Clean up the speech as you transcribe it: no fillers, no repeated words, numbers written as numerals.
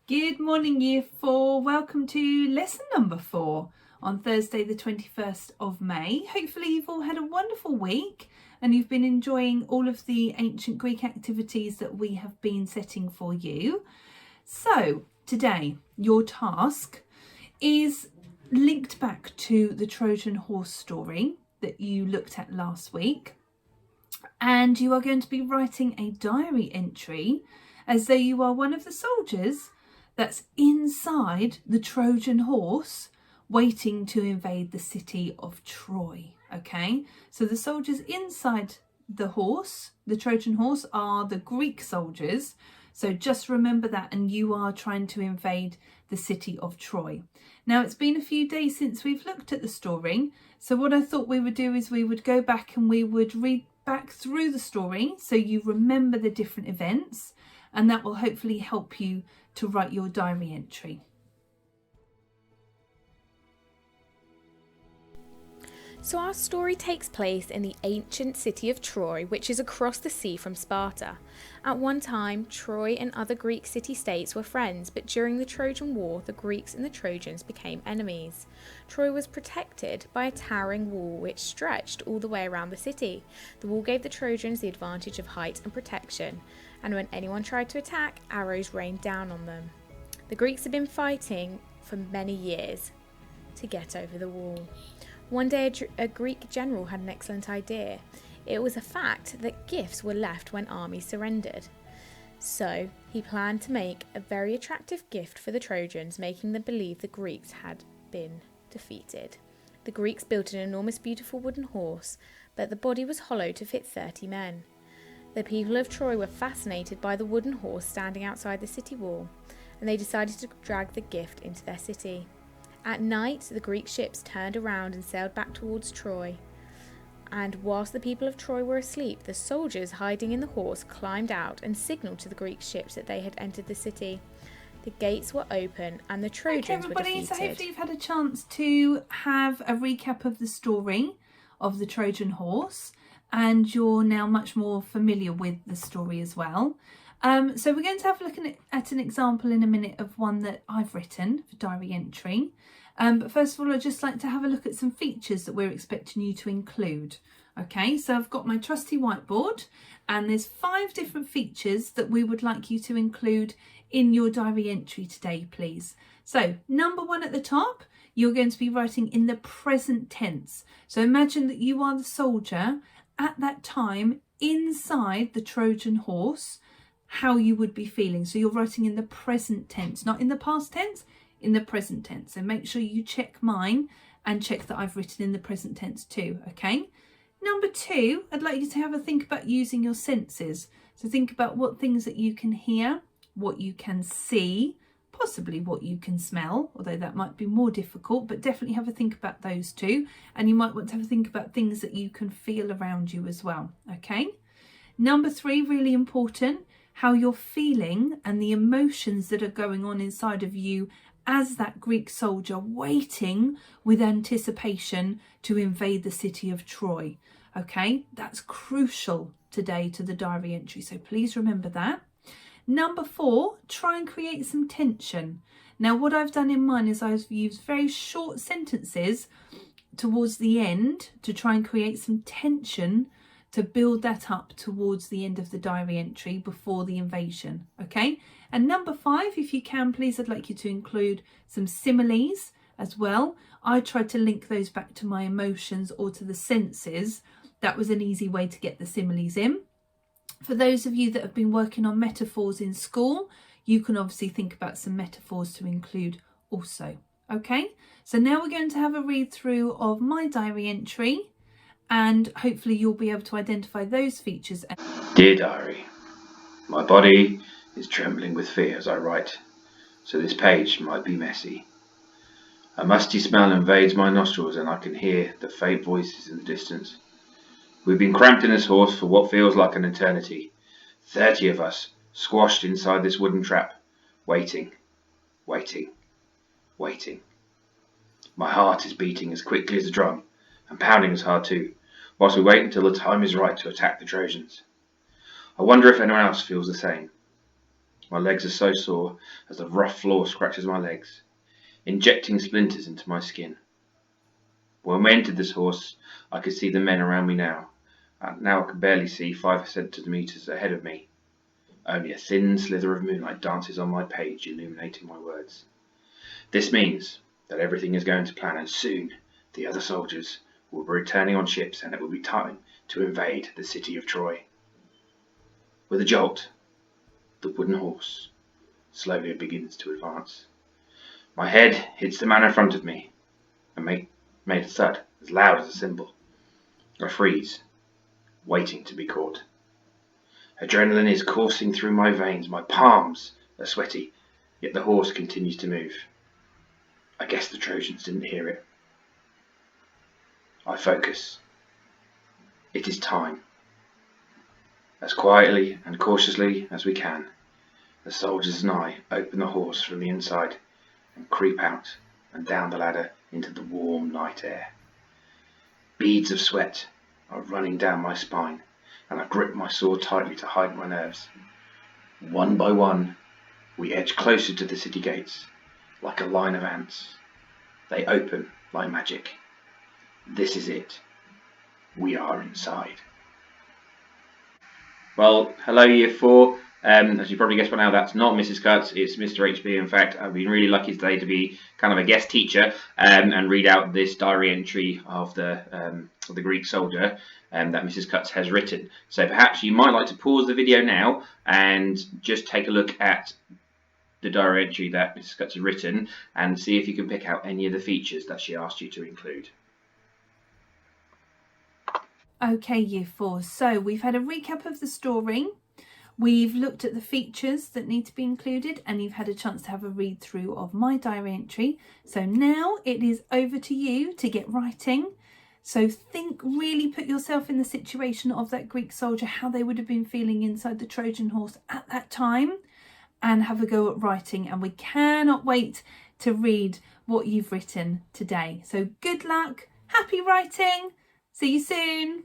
Good morning, Year 4. Welcome to lesson number 4 on Thursday the 21st of May. Hopefully you've all had a wonderful week and you've been enjoying all of the ancient Greek activities that we have been setting for you. So today your task is linked back to the Trojan horse story that you looked at last week, and you are going to be writing a diary entry as though you are one of the soldiers that's inside the Trojan horse waiting to invade the city of Troy. Okay, so the soldiers inside the horse, the Trojan horse, are the Greek soldiers. So just remember that, and you are trying to invade the city of Troy. Now, it's been a few days since we've looked at the story, so what I thought we would do is we would go back and we would read back through the story so you remember the different events, and that will hopefully help you to write your diary entry. So our story takes place in the ancient city of Troy, which is across the sea from Sparta. At one time, Troy and other Greek city-states were friends, but during the Trojan War, the Greeks and the Trojans became enemies. Troy was protected by a towering wall which stretched all the way around the city. The wall gave the Trojans the advantage of height and protection, and when anyone tried to attack, arrows rained down on them. The Greeks had been fighting for many years to get over the wall. One day a Greek general had an excellent idea. It was a fact that gifts were left when armies surrendered. So he planned to make a very attractive gift for the Trojans, making them believe the Greeks had been defeated. The Greeks built an enormous beautiful wooden horse, but the body was hollow to fit 30 men. The people of Troy were fascinated by the wooden horse standing outside the city wall, and they decided to drag the gift into their city. At night, the Greek ships turned around and sailed back towards Troy. And whilst the people of Troy were asleep, the soldiers hiding in the horse climbed out and signalled to the Greek ships that they had entered the city. The gates were open and the Trojans were defeated. So hopefully you've had a chance to have a recap of the story of the Trojan horse, and you're now much more familiar with the story as well. So we're going to have a look at an example in a minute of one that I've written for diary entry. But first of all, I'd just like to have a look at some features that we're expecting you to include. Okay, so I've got my trusty whiteboard, and there's 5 different features that we would like you to include in your diary entry today, please. So number 1 at the top, you're going to be writing in the present tense. So imagine that you are the soldier at that time inside the Trojan horse, how you would be feeling. So you're writing in the present tense, not in the past tense, in the present tense. So make sure you check mine and check that I've written in the present tense too. Okay. Number 2, I'd like you to have a think about using your senses. So think about what things that you can hear, what you can see, possibly what you can smell, although that might be more difficult, but definitely have a think about those two. And you might want to have a think about things that you can feel around you as well. Okay. Number 3, really important, how you're feeling and the emotions that are going on inside of you as that Greek soldier waiting with anticipation to invade the city of Troy. Okay, that's crucial today to the diary entry, so please remember that. Number 4, try and create some tension. Now, what I've done in mine is I've used very short sentences towards the end to try and create some tension to build that up towards the end of the diary entry before the invasion. Okay, and number 5, if you can, please, I'd like you to include some similes as well. I tried to link those back to my emotions or to the senses. That was an easy way to get the similes in. For those of you that have been working on metaphors in school, you can obviously think about some metaphors to include also. Okay, so now we're going to have a read through of my diary entry, and hopefully you'll be able to identify those features. Dear Diary, my body is trembling with fear as I write, so this page might be messy. A musty smell invades my nostrils and I can hear the faint voices in the distance. We've been cramped in this horse for what feels like an eternity. 30 of us, squashed inside this wooden trap, waiting, waiting, waiting. My heart is beating as quickly as a drum, and pounding as hard too, whilst we wait until the time is right to attack the Trojans. I wonder if anyone else feels the same. My legs are so sore as the rough floor scratches my legs, injecting splinters into my skin. When we entered this horse, I could see the men around me now. Now I can barely see 5 centimetres ahead of me. Only a thin slither of moonlight dances on my page, illuminating my words. This means that everything is going to plan, and soon the other soldiers will be returning on ships, and it will be time to invade the city of Troy. With a jolt, the wooden horse slowly begins to advance. My head hits the man in front of me and made a thud as loud as a cymbal. I freeze, waiting to be caught. Adrenaline is coursing through my veins, my palms are sweaty, yet the horse continues to move. I guess the Trojans didn't hear it. I focus. It is time. As quietly and cautiously as we can, the soldiers and I open the horse from the inside and creep out and down the ladder into the warm night air. Beads of sweat are running down my spine, and I grip my sword tightly to hide my nerves. One by one, we edge closer to the city gates, like a line of ants. They open like magic. This is it. We are inside. Well, hello Year 4. As you probably guessed by now, that's not Mrs. Cutts, it's Mr. HB. In fact, I've been really lucky today to be kind of a guest teacher and read out this diary entry of the Greek soldier that Mrs. Cutts has written. So perhaps you might like to pause the video now and just take a look at the diary entry that Mrs. Cutts has written and see if you can pick out any of the features that she asked you to include. Okay, Year 4. So we've had a recap of the story. We've looked at the features that need to be included, and you've had a chance to have a read through of my diary entry. So now it is over to you to get writing. So really put yourself in the situation of that Greek soldier, how they would have been feeling inside the Trojan horse at that time, and have a go at writing. And we cannot wait to read what you've written today. So good luck, happy writing, see you soon.